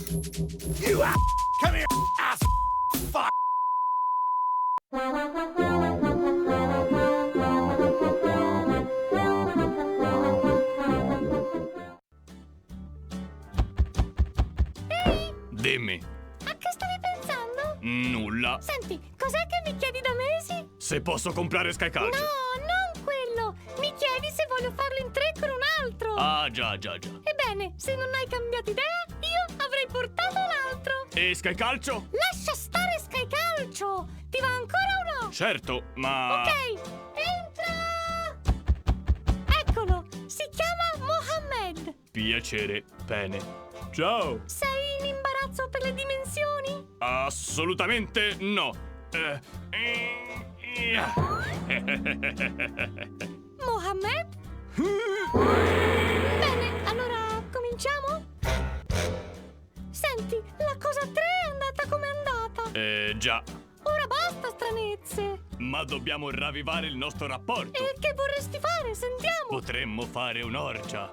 You ass! Come here, ass! Fuck! Dimmi. A che stavi pensando? Nulla. Senti, cos'è che mi chiedi da mesi? Se posso comprare Sky Calcio. No, non quello! Mi chiedi se voglio farlo in 3 con un altro! Ah, già. Ebbene, se non hai cambiato idea, io avrei portato l'altro! E Sky Calcio? Lascia stare Sky Calcio! Ti va ancora o no? Certo, ma... Ok, entra! Eccolo, si chiama Mohammed! Piacere, bene. Ciao. Sei in imbarazzo per le dimensioni? Assolutamente no. Mohammed? Bene, allora cominciamo? Senti, la cosa 3 è andata come è andata. Già. Ora basta stranezze. Ma dobbiamo ravvivare il nostro rapporto. E che vorresti fare? Sentiamo. Potremmo fare un'orgia.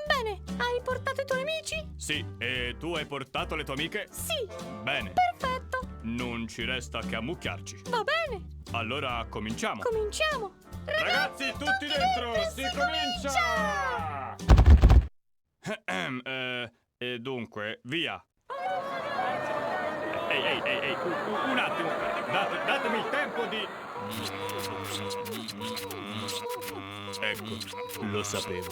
Bene, hai portato i tuoi amici? Sì, e tu hai portato le tue amiche? Sì. Bene. Perfetto. Non ci resta che ammucchiarci. Va bene. Allora cominciamo. Cominciamo. Ragazzi, tutti dentro! Si comincia! E dunque, via. Ehi, un attimo. Datemi il tempo di... Ecco, lo sapevo.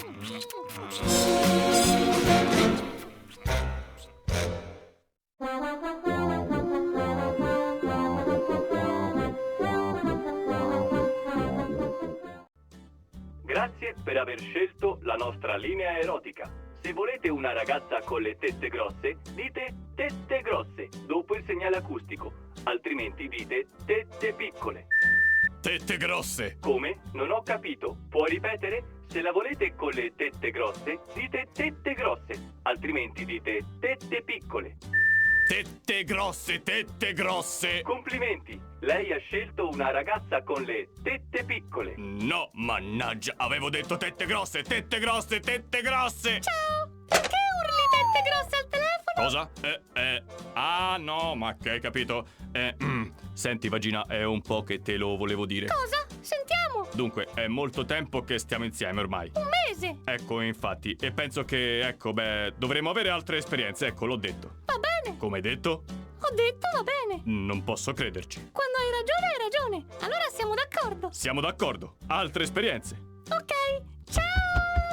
Grazie per aver scelto la nostra linea erotica. Se volete una ragazza con le tette grosse, dite tette grosse dopo il segnale acustico, altrimenti dite tette piccole. Tette grosse. Come? Non ho capito. Puoi ripetere? Se la volete con le tette grosse, dite tette grosse, altrimenti dite tette piccole. Tette grosse. Complimenti! Lei ha scelto una ragazza con le tette piccole. No, mannaggia, avevo detto tette grosse. Ciao. Perché urli tette grosse al telefono? Cosa? Ah, no, ma che hai capito? Senti, vagina, è un po' che te lo volevo dire. Cosa? Sentiamo. Dunque, è molto tempo che stiamo insieme ormai. Un mese. Ecco, infatti, e penso che, ecco, dovremo avere altre esperienze, ecco, l'ho detto. Va bene. Come hai detto? Ho detto va bene. Non posso crederci. Quando hai ragione. Allora siamo d'accordo. Siamo d'accordo. Altre esperienze. Ok.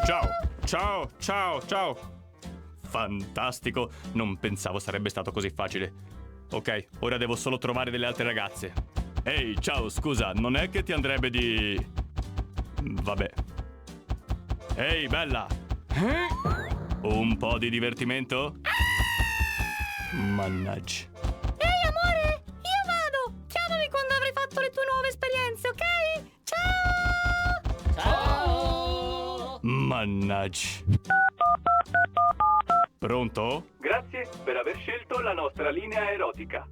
Ciao. Ciao. Fantastico. Non pensavo sarebbe stato così facile. Ok, ora devo solo trovare delle altre ragazze. Ehi, ciao, scusa, non è che ti andrebbe di... Vabbè. Ehi, bella. Un po' di divertimento? Mannaggia. Ehi amore, io vado. Chiamami quando avrai fatto le tue nuove esperienze, ok? Ciao. Mannaggia. Pronto? Grazie per aver scelto la nostra linea erotica.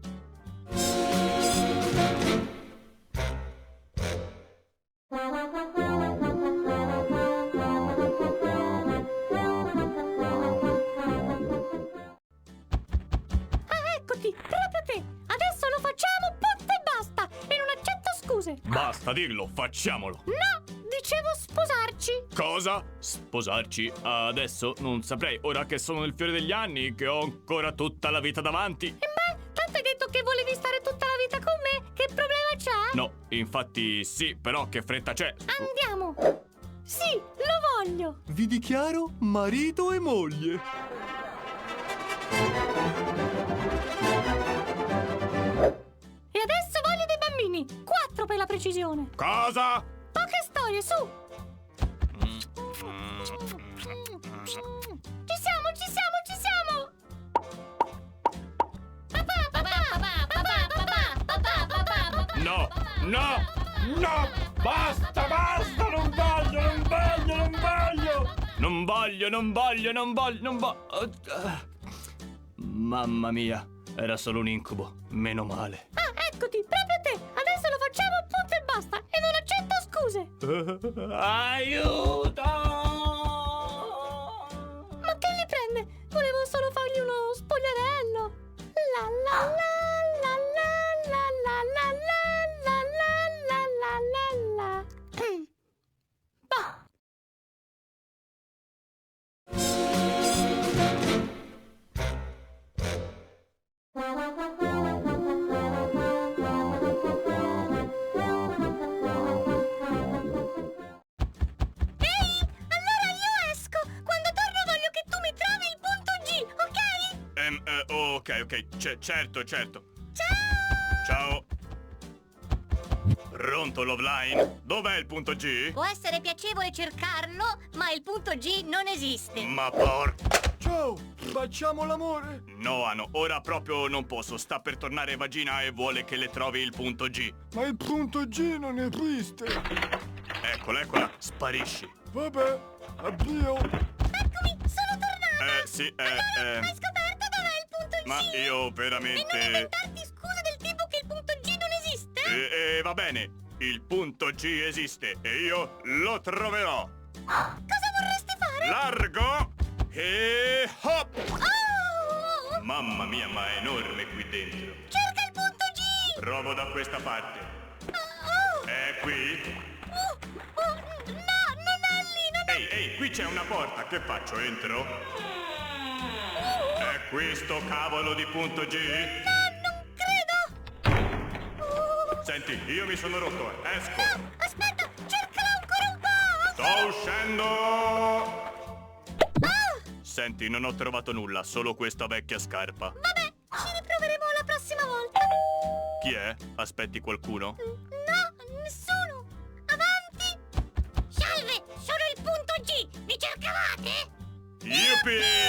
Eccoti, proprio te. Adesso lo facciamo, punto e basta. E non accetto scuse. Basta dirlo, facciamolo. No, dicevo sposarci. Cosa? Sposarci? Adesso non saprei, ora che sono nel fiore degli anni, che ho ancora tutta la vita davanti. Beh, tanto hai detto che volevi stare tutta la vita con me. Che problema c'è? No, infatti sì, però che fretta c'è. Andiamo. Sì, lo voglio. Vi dichiaro marito e moglie. E adesso voglio dei bambini. 4 per la precisione. Cosa? Poche storie, su. Ci siamo. No! Basta! Non voglio! Mamma mia, era solo un incubo, meno male. Ah, eccoti, proprio te. Adesso lo facciamo, punto e basta. E non accetto scuse. Aiuto! Ma che gli prende? Volevo solo fargli uno spogliarello. La la la la la la la la la la la la la. Bah. Allora io esco. Quando torno voglio che tu mi trovi il punto G, ok? Ok, certo. Ciao! Ciao. Pronto, Loveline? Dov'è il punto G? Può essere piacevole cercarlo, ma il punto G non esiste. Ma Ciao, facciamo l'amore? No, Ano, ora proprio non posso. Sta per tornare Vagina e vuole che le trovi il punto G. Ma il punto G non esiste. Eccola, sparisci. Vabbè, addio. Eccomi, sono tornata! Sì, Allora, hai scoperto dov'è il punto G? ma io E veramente... non inventarti scuse del tipo che il punto G non esiste? Va bene, il punto G esiste e io lo troverò. Cosa vorresti fare? Largo e hop! Oh! Mamma mia, ma è enorme qui dentro. Cerca il punto G! Provo da questa parte. Oh! È qui? No, non è lì, non è... Ehi, qui c'è una porta. Che faccio? Entro? È qui sto cavolo di punto G? Non credo! Senti, io mi sono rotto. Esco. No, aspetta, cercala ancora un po'! Sto uscendo! Senti, non ho trovato nulla, solo questa vecchia scarpa. Vabbè, ci riproveremo la prossima volta. Chi è? Aspetti qualcuno? No, nessuno! Avanti! Salve, sono il punto G! Mi cercavate? Yuppie!